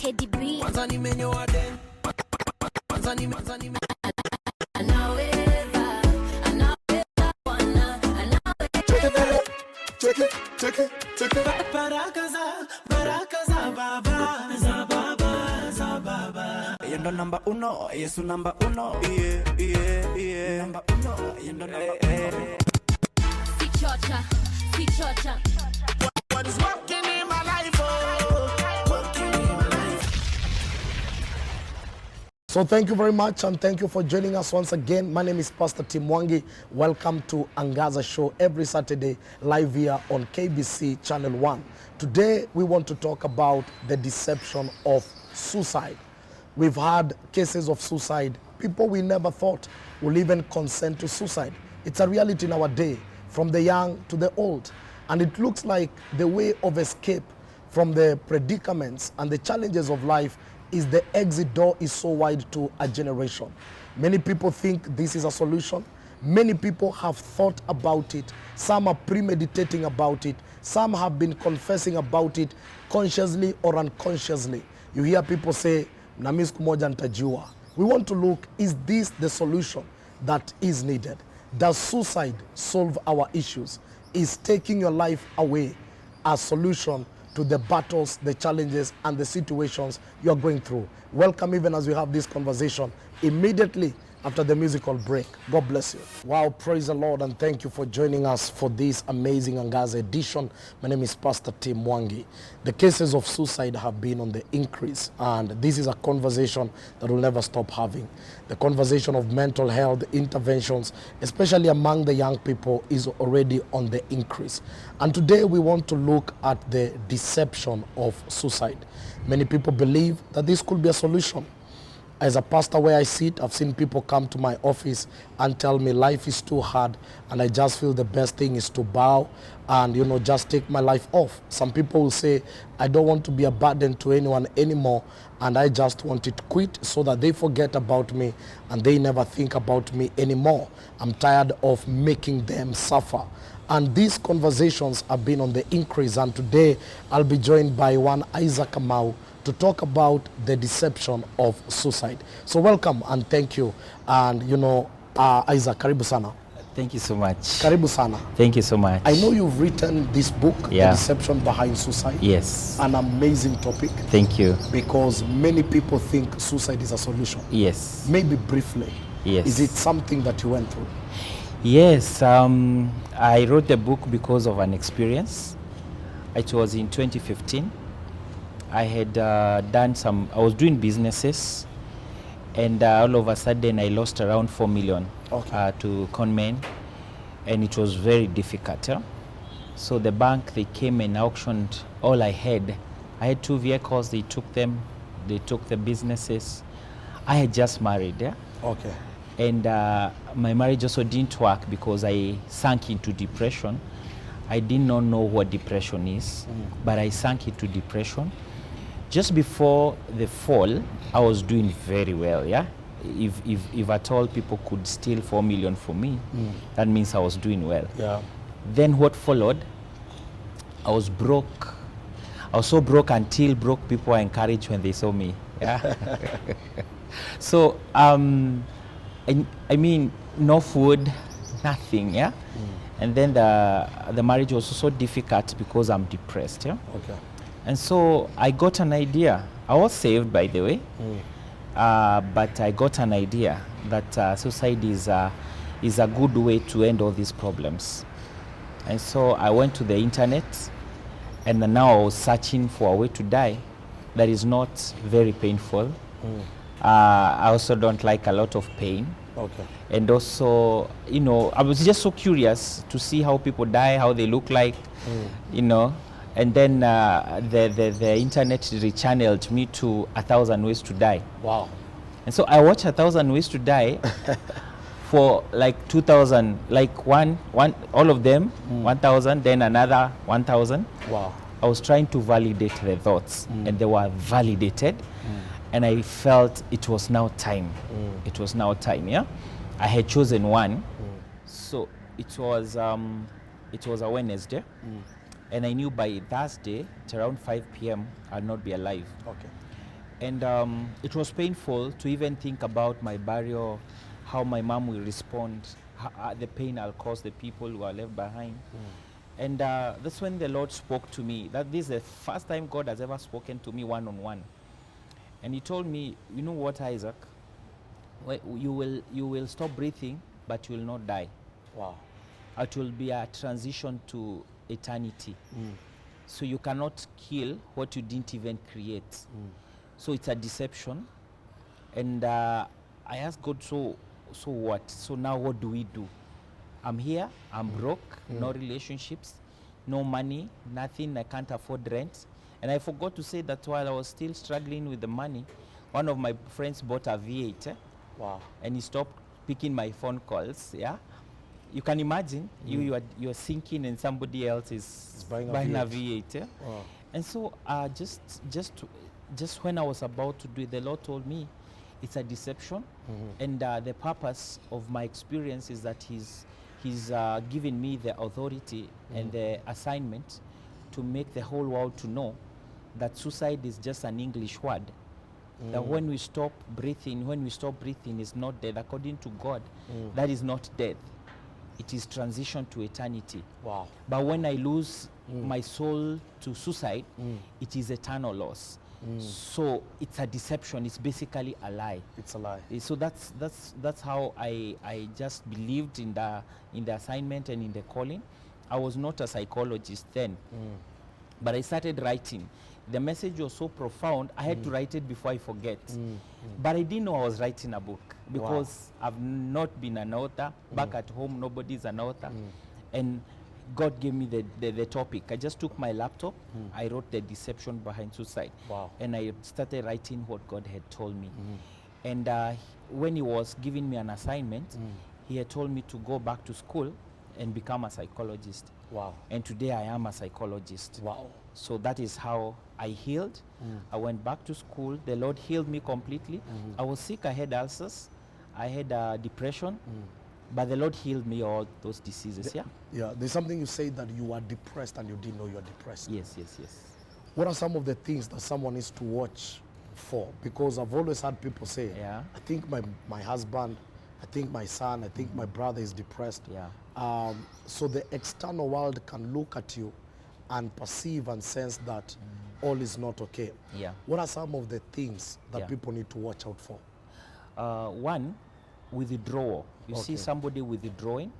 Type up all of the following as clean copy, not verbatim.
Teddy B. Check it. Baraka za baba. Yendo number uno, Yesu number uno. Yeah. Number uno, yendo number uno. Si chocha. What is working in my life? So thank you very much, and thank you for joining us once again. My name is Pastor Mwangi. Welcome to Angaza show every Saturday live here on KBC Channel 1. Today we want to talk about the deception of suicide. We've had cases of suicide, people we never thought will even consent to suicide. It's a reality in our day, from the young to the old. And it looks like the way of escape from the predicaments and the challenges of life is the exit door is so wide to a generation. Many people think this is a solution. Many people have thought about it. Some are premeditating about it. Some have been confessing about it consciously or unconsciously. You hear people say, "Na mimi siku moja nitajiua." We want to look, is this the solution that is needed? Does suicide solve our issues? Is taking your life away a solution to the battles, the challenges, and the situations you are going through? Welcome even as we have this conversation immediately after the musical break. God bless you. Wow, praise the Lord, and thank you for joining us for this amazing Angaza edition. My name is Pastor Mwangi. The cases of suicide have been on the increase, and this is a conversation that we'll never stop having. The conversation of mental health interventions, especially among the young people, is already on the increase. And today we want to look at the deception of suicide. Many people believe that this could be a solution. As a pastor where I sit, I've seen people come to my office and tell me life is too hard, and I just feel the best thing is to bow and, just take my life off. Some people will say, I don't want to be a burden to anyone anymore, and I just want it quit so that they forget about me and they never think about me anymore. I'm tired of making them suffer. And these conversations have been on the increase, and today I'll be joined by one Isaac Kamau to talk about the deception of suicide. So welcome and thank you. And Isaac, karibu sana. Thank you so much. Karibu sana. Thank you so much. I know you've written this book, Yeah. The Deception Behind Suicide. Yes. An amazing topic. Thank you. Because many people think suicide is a solution. Yes. Maybe briefly. Yes. Is it something that you went through? Yes. I wrote the book because of an experience. It was in 2015. I had I was doing businesses, and all of a sudden I lost around 4 million to conmen, and it was very difficult. Yeah? So the bank, they came and auctioned all I had. I had 2 vehicles, they took them, they took the businesses. I had just married. Yeah? Okay. And my marriage also didn't work because I sank into depression. I did not know what depression is, but I sank into depression. Just before the fall, I was doing very well, yeah? If at all people could steal 4 million from me, that means I was doing well. Yeah. Then what followed, I was broke. I was so broke until broke people were encouraged when they saw me, yeah? So, I mean, no food, nothing, yeah? And then the marriage was also difficult because I'm depressed, yeah? Okay. And so I got an idea. I was saved, by the way, but I got an idea that suicide is a good way to end all these problems. And so I went to the internet, and now I was searching for a way to die that is not very painful. I also don't like a lot of pain. Okay. And also, I was just so curious to see how people die, how they look like, And then the internet rechanneled me to 1,000 Ways to Die. Wow. And so I watched 1,000 Ways to Die for like 2,000, like one, all of them, 1,000, then another 1,000. Wow. I was trying to validate the thoughts, and they were validated. And I felt it was now time. It was now time, yeah? I had chosen one. So it was a Wednesday. And I knew by Thursday, at around 5 p.m., I'll not be alive. Okay. And it was painful to even think about my burial, how my mom will respond, the pain I'll cause the people who are left behind. And that's when the Lord spoke to me. That this is the first time God has ever spoken to me one-on-one. And he told me, you know what, Isaac? You will stop breathing, but you will not die. Wow. It will be a transition to eternity. So you cannot kill what you didn't even create. So it's a deception. And I asked God, so what? So now what do we do? I'm here, I'm broke, no relationships, no money, nothing, I can't afford rent. And I forgot to say that while I was still struggling with the money, one of my friends bought a V8. Wow. And he stopped picking my phone calls. Yeah, you can imagine you're sinking and somebody else is buying a V8. Wow. And so just when I was about to do it, the Lord told me it's a deception. And the purpose of my experience is that He's given me the authority and the assignment to make the whole world to know that suicide is just an English word. That when we stop breathing is not death. According to God, that is not death. It is transition to eternity. Wow. But when I lose my soul to suicide, it is eternal loss. So it's a deception. It's basically a lie. It's a lie. So that's how I just believed in the assignment and in the calling. I was not a psychologist then, but I started writing. The message was so profound, I had to write it before I forget. But I didn't know I was writing a book because I've not been an author. Back at home, nobody's an author. And God gave me the topic. I just took my laptop, I wrote the deception behind suicide. Wow. And I started writing what God had told me. And when He was giving me an assignment, He had told me to go back to school and become a psychologist. Wow. And today I am a psychologist. Wow. So that is how I healed. I went back to school. The Lord healed me completely. I was sick. I had ulcers. I had depression. But the Lord healed me all those diseases. Yeah. There's something you say that you are depressed and you didn't know you are depressed. Yes. What are some of the things that someone needs to watch for? Because I've always had people say, I think my husband, I think my son, I think my brother is depressed. So the external world can look at you and perceive and sense that all is not okay. What are some of the things that people need to watch out for? One, withdrawal. You see somebody withdrawing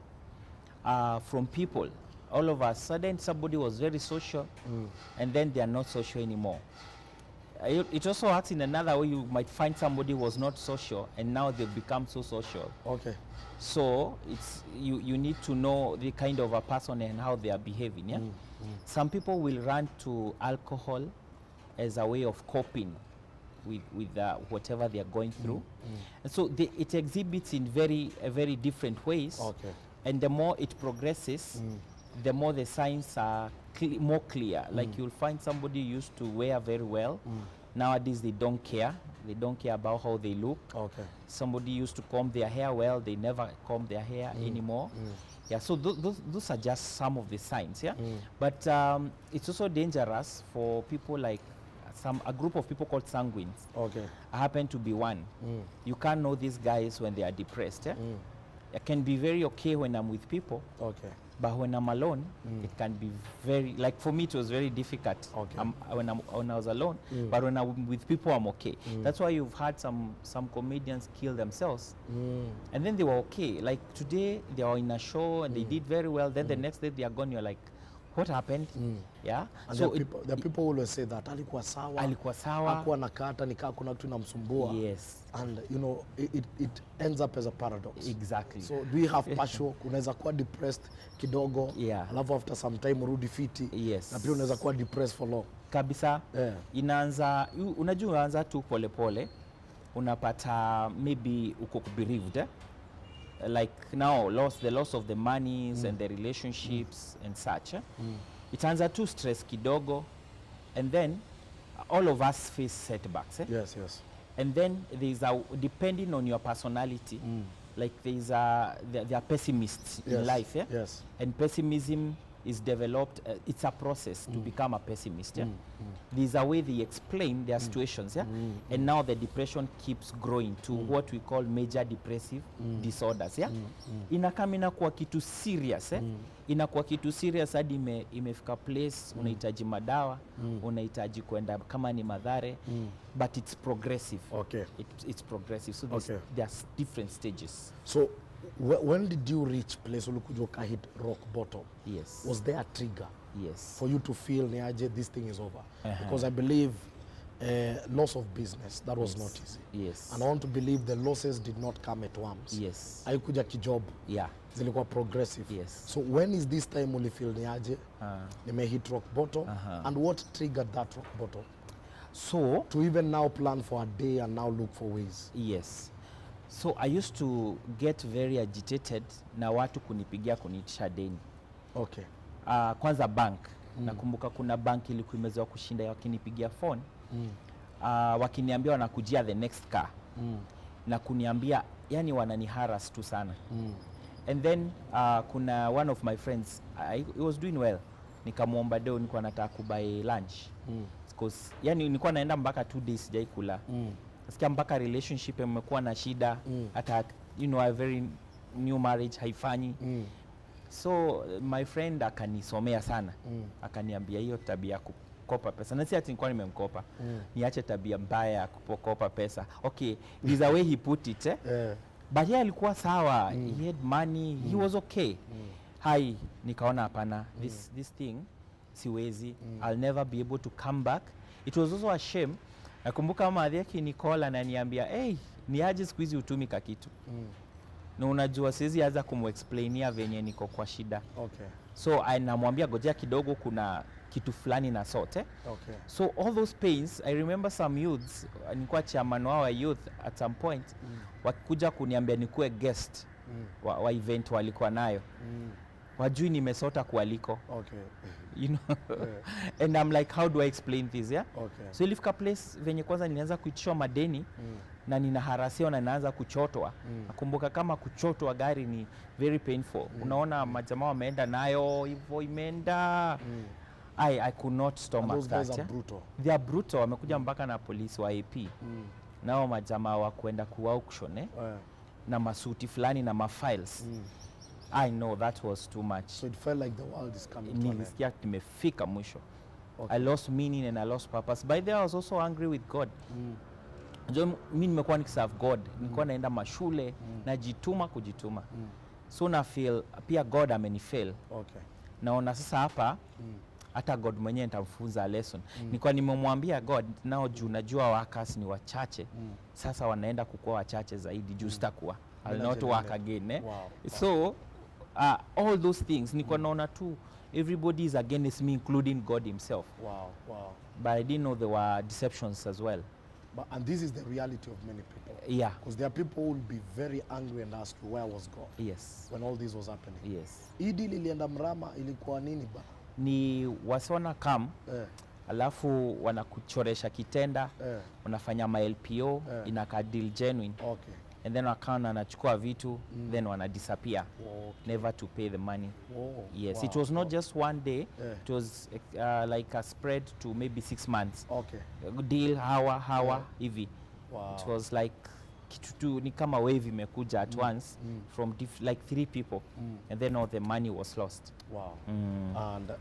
from people. All of a sudden, somebody was very social, and then they are not social anymore. It also acts in another way. You might find somebody who was not social, and now they've become so social. Okay. So it's you need to know the kind of a person and how they are behaving. Some people will run to alcohol as a way of coping with whatever they are going through, and so it exhibits in very different ways. Okay. And the more it progresses, the more the signs are more clear. Like you'll find somebody used to wear very well. Nowadays they don't care. They don't care about how they look. Okay. Somebody used to comb their hair well. They never comb their hair anymore. So those are just some of the signs. But it's also dangerous for people like a group of people called sanguines. Okay. I happen to be one. You can't know these guys when they are depressed. I can be very okay when I'm with people. Okay. But when I'm alone, it can be very, like for me, it was very difficult when I was alone. But when I'm with people, I'm okay. That's why you've had some comedians kill themselves. And then they were okay. Like today, they were in a show and they did very well. Then the next day, they are gone. You're like, what happened? And so the people always say that alikuwa sawa, hakuwa nakata nikaa kuna kitu inamsumbua. Yes. And you know it ends up as a paradox. Exactly. So do we have passion? Unaweza kuwa depressed kidogo, alafu after some time urudi fiti. Yes. Na pia unaweza kuwa depressed for long. Kabisa. Inaanza, unajua unaanza tu polepole, unapata maybe uko bereaved. Like now, the loss of the monies and the relationships and such. It turns out to stress kidogo, and then all of us face setbacks. Yes. And then there's depending on your personality, like there are pessimists in life. Yes. And pessimism is developed, it's a process to become a pessimist. Yeah? There's a way they explain their situations, yeah? And now the depression keeps growing to what we call major depressive disorders. Yeah? Inakam inakuwa kitu serious. Inakuwa kitu serious hadi imefika place unahitaji madawa, unahitaji kwenda kama ni Madhare, but it's progressive. Okay. It's progressive. So there's different stages. So when did you reach place ulikuja hit rock bottom? Yes. Was there a trigger? Yes. For you to feel Niaje, this thing is over? Because I believe loss of business, that was not easy. Yes. And I want to believe the losses did not come at once. Yes. Haikuja kijob. Yeah. Zilikuwa progressive. Yes. So when is this time ulifeel Niaje? Nime hit rock bottom. And what triggered that rock bottom? So to even now plan for a day and now look for ways. Yes. So I used to get very agitated na watu kunipigia kuniitisha deni. Okay. Kwanza bank. Nakumbuka kuna bank ilikuwa imezoea kushinda wakinipigia phone. Wakiniambia wanakujia the next car. Na kuniambia yani wananiharas tu sana. And then kuna one of my friends, he was doing well. Nikamuomba deo nilikuwa nataka kubuy lunch. Because yani nilikuwa naenda mpaka 2 days sijai kula. Nasikia mpaka relationship imekuwa na shida. Hata a very new marriage haifanyi. So my friend akanisomea sana. Akaniambia hiyo tabia kukopa pesa. Na si ati nilikuwa nimemkopa. Niache tabia mbaya ya kukopa pesa. Okay, this a way he put it. But yeye alikuwa sawa. He had money. He was okay. Hai, nikaona hapana. This thing siwezi. I'll never be able to come back. It was also a shame. Nakumbuka madhi yake Nicole ananiambia, "Hey, ni aje siku hizi utumika kitu." Na unajua siwezi anza kumexplainia venye niko kwa shida. Okay. So namwambia gojea kidogo kuna kitu fulani na sote. Okay. So all those pains, I remember some youths, nilikuwa chairman wa youth at some point, wakikuja kuniambia nikuwe guest wa event walikuwa nayo. Wajui nimesota kualiko. Okay. You know. And I'm like, how do I explain this? Yeah. Okay. So ilifika place venye kwanza nilianza kuitishwa madeni na ninaharasiwa na naanza kuchotwa. Nakumbuka kama kuchotwa gari ni very painful. Unaona majamaa wameenda nayo hivyo imeenda. I could not stomach that. Those guys are brutal. They are brutal. Wamekuja mpaka na polisi wa AP. Nao majamaa wa kwenda ku auction na masuti fulani na mafiles. I know that was too much. So it felt like the world is coming to an end. Nilisikia nimefika mwisho. Okay. I lost meaning and I lost purpose. By then I was also angry with God. Mimi nimekuwa nikiserve God. Nilikuwa naenda mashule, najituma kujituma. So na feel pia God amenifail. Okay. Naona sasa hapa hata God mwenyewe nitamfunza lesson. Nilikuwa nimemwambia God, nao juu najua workers ni wachache. Sasa wanaenda kukua wachache zaidi juu sitakuwa. I'll not work again. Wow. So all those things nilikuwa naona tu everybody is against me including God himself. Wow. But I didn't know there were deceptions as well. And this is the reality of many people. Yeah. Because there are people who will be very angry and ask you, where was God? Yes. When all this was happening. Yes. Idi lilienda mrama ilikuwa nini ba? Ni wasiona alafu wanakuchoresha kitenda, wanafanya ma LPO, inakaa deal genuine. Okay. And then wakaona anachukua vitu, then wana disappear. Okay. Never to pay the money. Yes, Wow. it was not just one day. It was like a spread to maybe 6 months. Okay. Deal hawa hivi. Wow. It was like kitu tu ni kama wave imekuja at once from like 3 people and then all the money was lost. Wow. And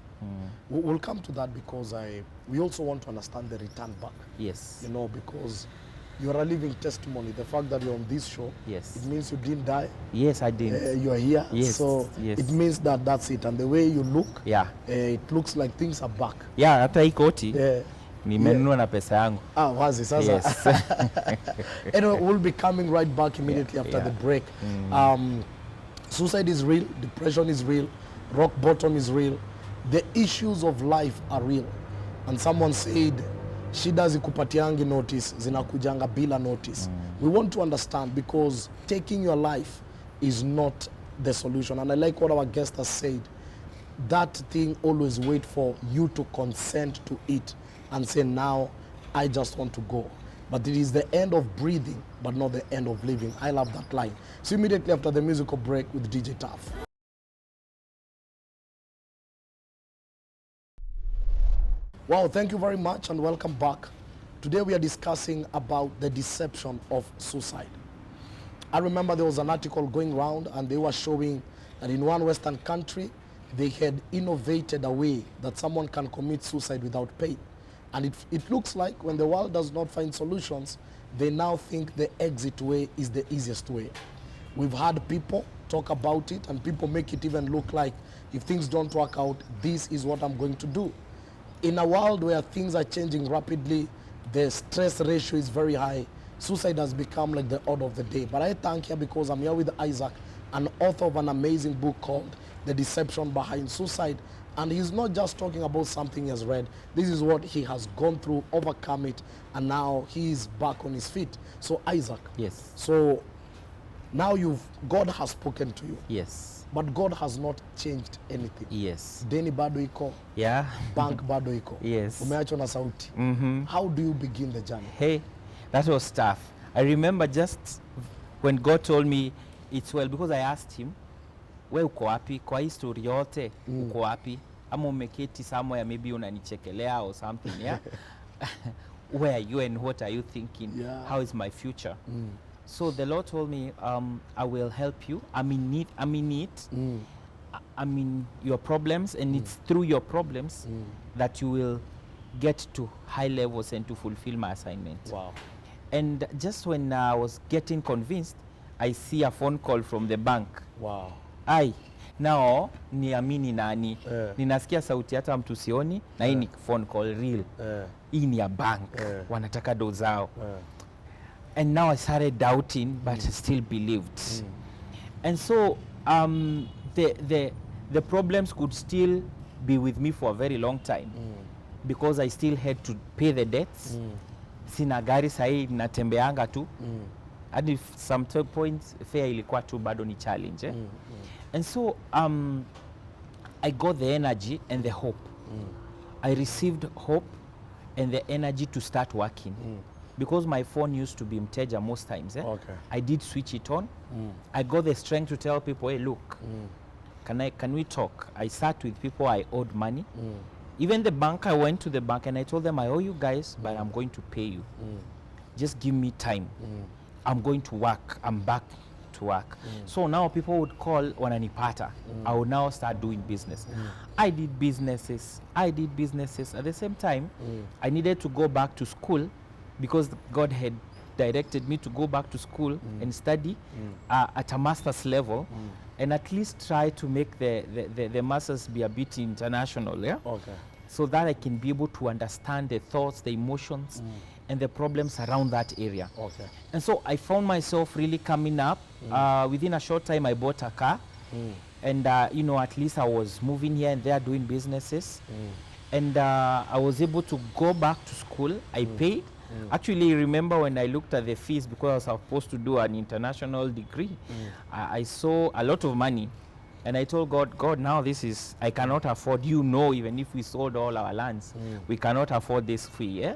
we'll come to that because we also want to understand the return back. Yes. You know, because you're a living testimony. The fact that you're on this show, yes, it means you didn't die. Yes, I didn't. You're here. Yes. So yes, it means that that's it. And the way you look, it looks like things are back. Yeah, hata hii koti nimenunua na pesa yangu. Wazi sasa. Yes. Anyway, we'll be coming right back immediately after the break. Suicide is real, depression is real, rock bottom is real. The issues of life are real. And someone said, shida zikupatiangi notice, zinakujanga bila notice. We want to understand because taking your life is not the solution. And I like what our guest has said. That thing always wait for you to consent to it and say, now I just want to go. But it is the end of breathing, but not the end of living. I love that line. So immediately after the musical break with DJ Taff. Wow, thank you very much and welcome back. Today we are discussing about the deception of suicide. I remember there was an article going around and they were showing that in one Western country, they had innovated a way that someone can commit suicide without pain. And it looks like when the world does not find solutions, they now think the exit way is the easiest way. We've had people talk about it and people make it even look like if things don't work out, this is what I'm going to do. In a world where things are changing rapidly, the stress ratio is very high, suicide has become like the order of the day. But I thank you because I'm here with Isaac, an author of an amazing book called The Deception Behind Suicide. And he's not just talking about something he has read. This is what he has gone through, overcome it, and now he's back on his feet. So Isaac. Yes. So now God has spoken to you. Yes. But God has not changed anything. Yes. Deni bado iko. Yeah. Bank bado iko. Yes. Umeachwa na sauti. How do you begin the journey? Hey, that was tough. I remember just when God told me it's well, because I asked him, we uko wapi? Kwa hii story yote, uko wapi? Ama umeketi somewhere, maybe unanichekelea or something, yeah? Where are you and what are you thinking? Yeah. How is my future? So the Lord told me, I will help you. I'm in need. I'm in your problems, and it's through your problems that you will get to high levels and to fulfill my assignment. Wow. And just when I was getting convinced, I see a phone call from the bank. Wow. Ai, nao niamini nani? Ninasikia sauti hata mtu sioni na hii ni phone call real. Hii ni ya bank. Wanataka do zao. And now I started doubting, but I still believed. And so the problems could still be with me for a very long time because I still had to pay the debts. Sina gari sahi natembeanga tu. And if some points fare ilikuwa tu bado ni challenge. And so I got the energy and the hope. I received hope and the energy to start working. Because my phone used to be mteja most times. Okay. I did switch it on. I got the strength to tell people, hey, look, can we talk? I sat with people I owed money. Even the bank, I went to the bank and I told them, I owe you guys, but I'm going to pay you. Just give me time. I'm going to work. I'm back to work. So now people would call wananipata. I would now start doing business. I did businesses. At the same time, I needed to go back to school because God had directed me to go back to school and study at a master's level and at least try to make the masters be a bit international, yeah? Okay. So that I can be able to understand the thoughts, the emotions, and the problems around that area. Okay. And so I found myself really coming up. Within a short time, I bought a car. And, at least I was moving here and there doing businesses. And I was able to go back to school. I paid. Actually, remember when I looked at the fees, because I was supposed to do an international degree, I saw a lot of money. And I told God, now I cannot afford, even if we sold all our lands, we cannot afford this fee. Yeah?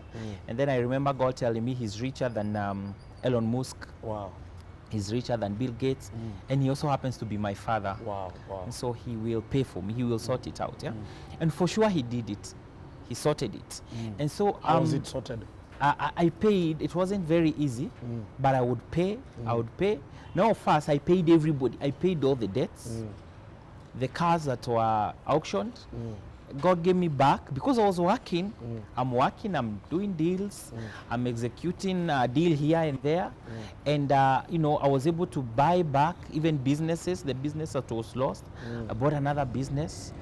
And then I remember God telling me he's richer than Elon Musk. Wow. He's richer than Bill Gates. And he also happens to be my father. Wow. And so he will pay for me. He will sort it out. Yeah. And for sure he did it. He sorted it. And so how was it sorted? I paid. It wasn't very easy, but I would pay. Now first I paid everybody. I paid all the debts. The cars that were auctioned, God gave me back because I was working. I'm working, I'm doing deals, I'm executing a deal here and there. And, I was able to buy back even businesses, the business that was lost. I bought another business.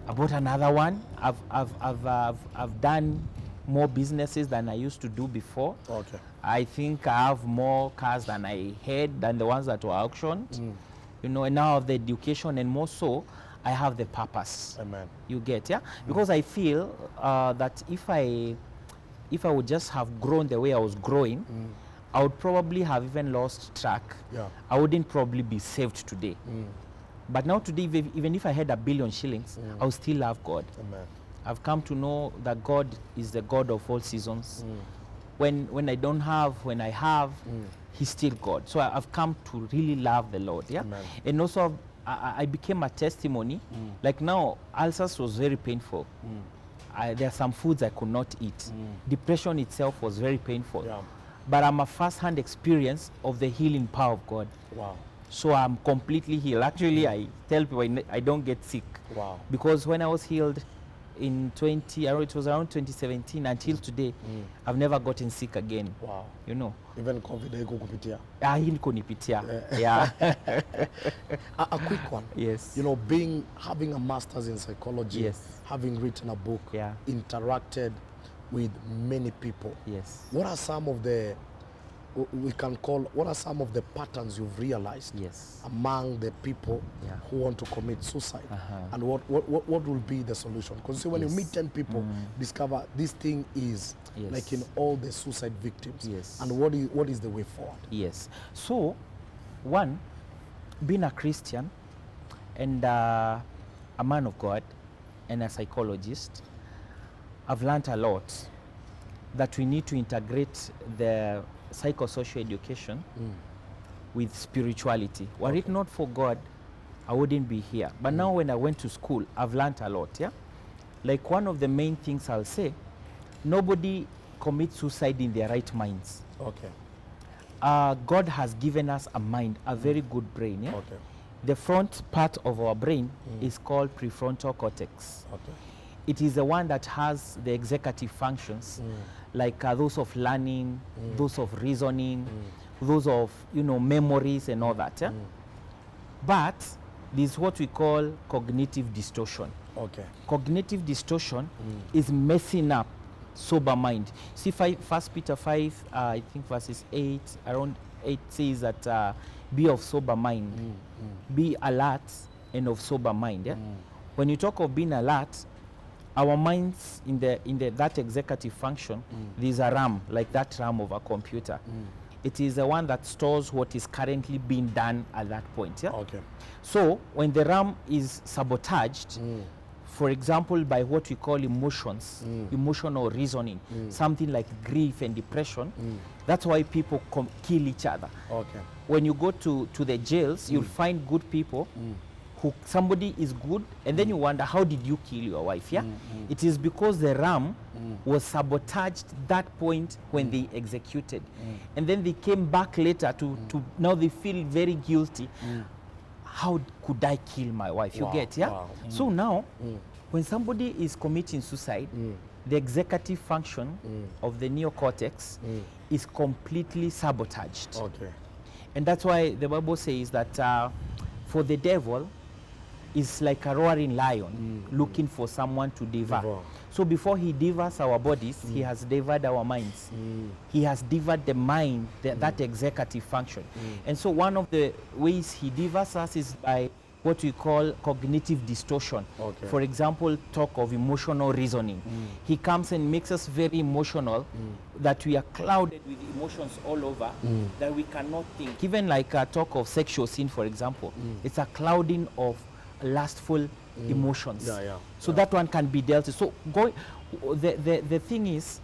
I bought another one. I've done more businesses than I used to do before. Okay. I think I have more cars than I had than the ones that were auctioned. And now I have the education, and more so, I have the purpose. Amen. You get, yeah? Because I feel that if I would just have grown the way I was growing, I would probably have even lost track. Yeah. I wouldn't probably be saved today. But now today, even if I had 1 billion shillings, I would still love God. Amen. I've come to know that God is the God of all seasons. When I don't have, when I have, He's still God. So I've come to really love the Lord. Yeah. Amen. And also I became a testimony. Like now, ulcers was very painful. there are some foods I could not eat. Depression itself was very painful. Yeah. But I'm a first-hand experience of the healing power of God. Wow. So I'm completely healed. Actually, I tell people I don't get sick. Wow. Because when I was healed in it was around 2017 until today, I've never gotten sick again. Wow. You know. Even COVID haikukupitia. Hii niko nipitia. Yeah. A quick one. Yes. You know, having a master's in psychology, Yes. having written a book, Yeah. interacted with many people. Yes. What are some of the what are some of the patterns you've realized Yes. among the people Yeah. who want to commit suicide? Uh-huh. And what will be the solution? Because see, when you Yes. meet 10 people, discover this thing is Yes. like in all the suicide victims. Yes. And what is the way forward? Yes. So, one, being a Christian and a man of God and a psychologist, I've learned a lot that we need to integrate the psychosocial education with spirituality. Were it not for God, I wouldn't be here. But now when I went to school, I've learned a lot, yeah? Like one of the main things I'll say, nobody commits suicide in their right minds. Okay. God has given us a mind, a very good brain, yeah? Okay. The front part of our brain is called prefrontal cortex. Okay. It is the one that has the executive functions, like those of learning, those of reasoning, those of memories and all that. Yeah? But this is what we call cognitive distortion. Okay. Cognitive distortion is messing up sober mind. See, 1 Peter 5, I think verses 8, around 8 says that be of sober mind, be alert and of sober mind. Yeah? When you talk of being alert, our minds in that executive function, there's a RAM, like that RAM of a computer. It is the one that stores what is currently being done at that point. Yeah? Okay. So when the RAM is sabotaged, for example, by what we call emotions, emotional reasoning, something like grief and depression, that's why people kill each other. Okay. When you go to the jails, you'll find good people somebody is good, and then you wonder, how did you kill your wife? Yeah, it is because the RAM was sabotaged that point when they executed, and then they came back later to now they feel very guilty. How could I kill my wife? You get, yeah? Wow. So now, when somebody is committing suicide, the executive function of the neocortex is completely sabotaged. Okay. And that's why the Bible says that for the devil is like a roaring lion looking for someone to devour. So before he devours our bodies, he has devoured our minds. He has devoured the mind, that executive function. And so one of the ways he devours us is by what we call cognitive distortion. Okay. For example, talk of emotional reasoning. He comes and makes us very emotional, that we are clouded with emotions all over, that we cannot think. Even like a talk of sexual sin, for example, it's a clouding of lustful emotions. So that one can be dealt with. So the thing is,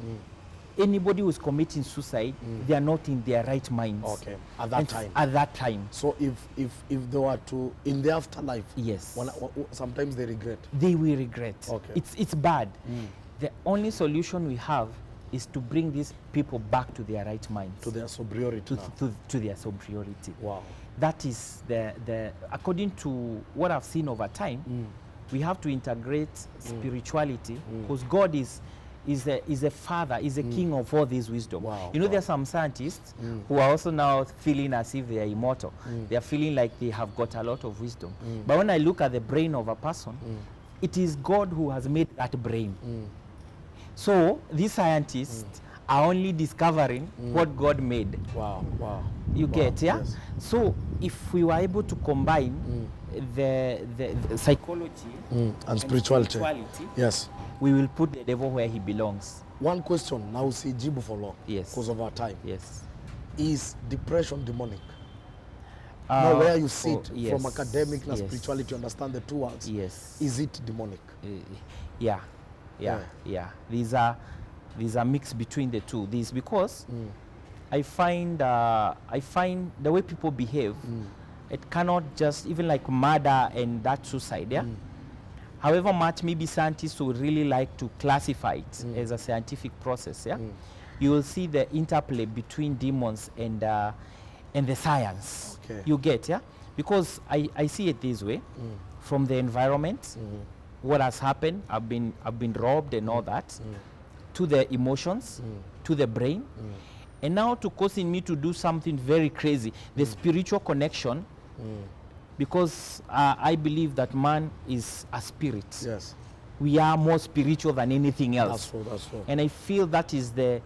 anybody who's committing suicide, they are not in their right minds. Okay. At that time. At that time. So if they were to in the afterlife, yes, sometimes they regret. They will regret. Okay. It's bad. The only solution we have is to bring these people back to their right minds. To their sobriety. To their sobriety. Wow. That is the according to what I've seen over time, we have to integrate spirituality, because God is a father, is a king of all this wisdom. Wow. You know, there are some scientists who are also now feeling as if they are immortal. They are feeling like they have got a lot of wisdom. But when I look at the brain of a person, it is God who has made that brain. So these scientists are only discovering what God made. Wow, wow. You get, yeah? Yes. So if we were able to combine the psychology and spirituality, yes, we will put the devil where he belongs. One question, now see Jibu for long, yes, because of our time. Yes. Is depression demonic? Now where you sit yes, from academic and yes, spirituality, understand the two words. Yes. Is it demonic? Yeah. These are mix between the two. This because I find the way people behave, it cannot just, even like murder and that suicide, yeah. however much maybe scientists would really like to classify it as a scientific process, yeah, you will see the interplay between demons and the science. Okay. You get, yeah? Because I see it this way, from the environment, what has happened, I've been robbed and all that, to the emotions, to the brain, and now to causing me to do something very crazy, the spiritual connection, because I believe that man is a spirit. Yes. We are more spiritual than anything else. That's true, that's true. And I feel that is the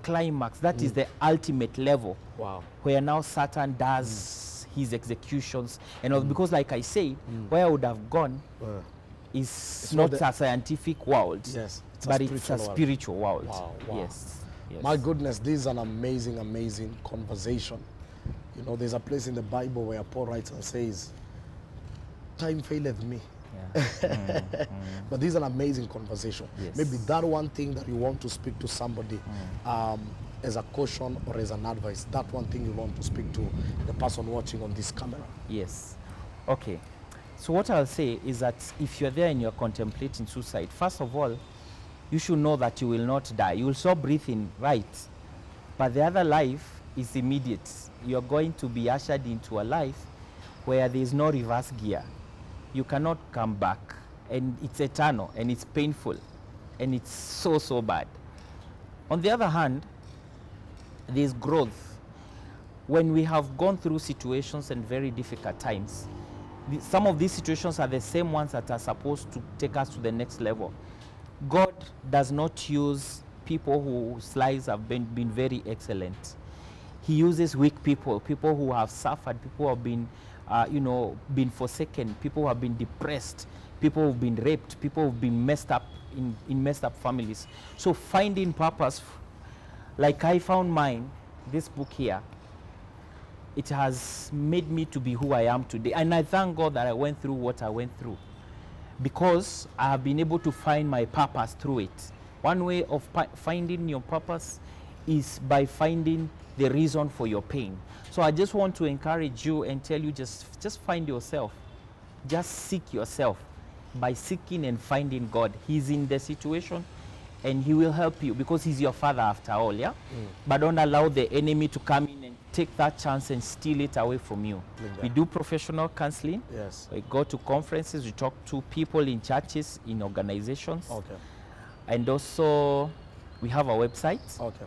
climax, that is the ultimate level. Wow. Where now Satan does his executions. And all, because like I say, where I would have gone is not a scientific world, yes, but it's a spiritual world. Wow, wow. Yes, yes. My goodness, this is an amazing, amazing conversation. You know, there's a place in the Bible where Paul writes and says, time faileth me. Yeah. But this is an amazing conversation. Yes. Maybe that one thing that you want to speak to somebody as a caution or as an advice, that one thing you want to speak to the person watching on this camera. Yes. Okay. So what I'll say is that if you're there and you're contemplating suicide, first of all, you should know that you will not die. You will stop breathing, right? But the other life is immediate. You're going to be ushered into a life where there is no reverse gear. You cannot come back, and it's eternal, and it's painful, and it's so, so bad. On the other hand, there's growth. When we have gone through situations and very difficult times, some of these situations are the same ones that are supposed to take us to the next level. God does not use people whose lives have been very excellent. He uses weak people, people who have suffered, people who have been, been forsaken, people who have been depressed, people who have been raped, people who have been messed up in messed up families. So finding purpose, like I found mine, this book here, it has made me to be who I am today. And I thank God that I went through what I went through, because I have been able to find my purpose through it. One way of finding your purpose is by finding the reason for your pain. So I just want to encourage you and tell you, just find yourself. Just seek yourself. By seeking and finding God, He's in the situation and He will help you, because He's your Father after all, yeah? But don't allow the enemy to come in and take that chance and steal it away from you. Yeah. We do professional counseling. Yes. We go to conferences, we talk to people in churches, in organizations. Okay. And also, we have a website. Okay.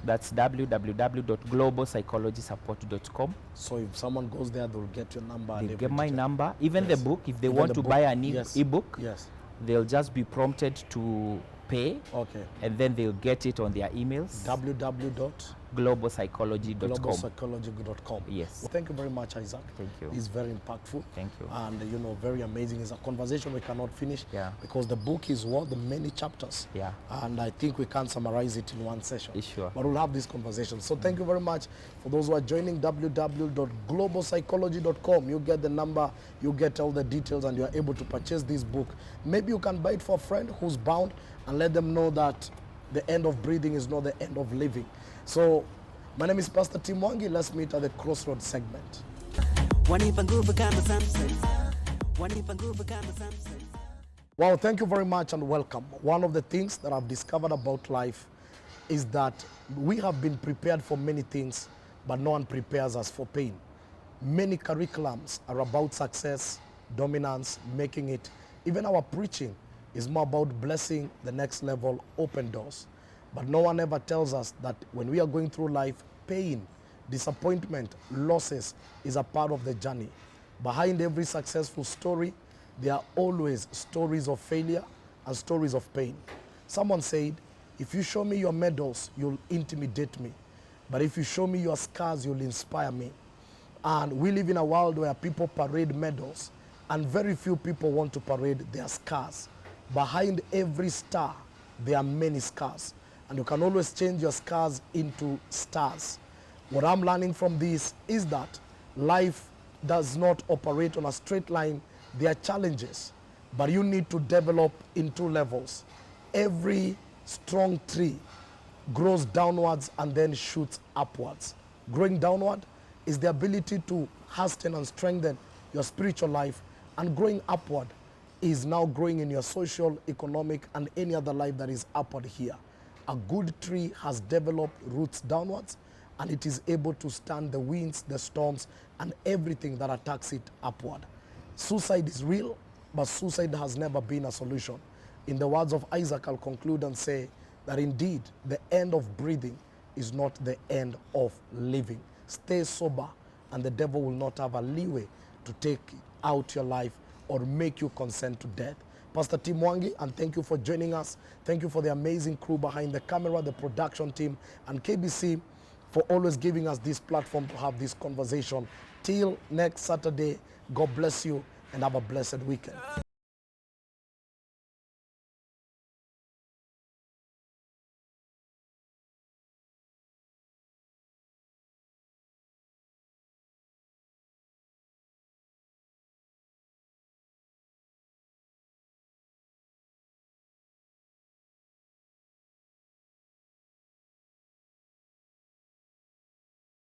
That's www.globalpsychologysupport.com. So if someone goes there, they'll get your number. They and get my everything. number, even Yes. the book. If they Even want the to book. buy an Yes. ebook, Yes. they'll just be prompted to pay, Okay. and then they'll get it on their emails. www.globalpsychology.com. globalpsychology.com. Yes. Well, thank you very much, Isaac. Thank you. It's very impactful. Thank you. And very amazing. It's a conversation we cannot finish. Yeah. Because the book is the many chapters. Yeah. And I think we can't summarize it in one session. Sure. But we'll have this conversation. So thank you very much for those who are joining. www.globalpsychology.com. You get the number, you get all the details, and you are able to purchase this book. Maybe you can buy it for a friend who's bound, and let them know that the end of breathing is not the end of living. So my name is Pastor Tim Mwangi. Let's meet at the Crossroads segment. Wow, thank you very much and welcome. One of the things that I've discovered about life is that we have been prepared for many things, but no one prepares us for pain. Many curriculums are about success, dominance, making it. Even our preaching is more about blessing, the next level, open doors. But no one ever tells us that when we are going through life, pain, disappointment, losses is a part of the journey. Behind every successful story, there are always stories of failure and stories of pain. Someone said, if you show me your medals, you'll intimidate me. But if you show me your scars, you'll inspire me. And we live in a world where people parade medals, and very few people want to parade their scars. Behind every star, there are many scars. And you can always change your scars into stars. What I'm learning from this is that life does not operate on a straight line. There are challenges, but you need to develop in two levels. Every strong tree grows downwards and then shoots upwards. Growing downward is the ability to hasten and strengthen your spiritual life, and growing upward is now growing in your social, economic, and any other life that is upward here. A good tree has developed roots downwards, and it is able to stand the winds, the storms, and everything that attacks it upward. Suicide is real, but suicide has never been a solution. In the words of Isaac, I'll conclude and say that indeed the end of breathing is not the end of living. Stay sober, and the devil will not have a leeway to take out your life or make you consent to death. Pastor Tim Mwangi, and thank you for joining us. Thank you for the amazing crew behind the camera, the production team, and KBC for always giving us this platform to have this conversation. Till next Saturday, God bless you and have a blessed weekend.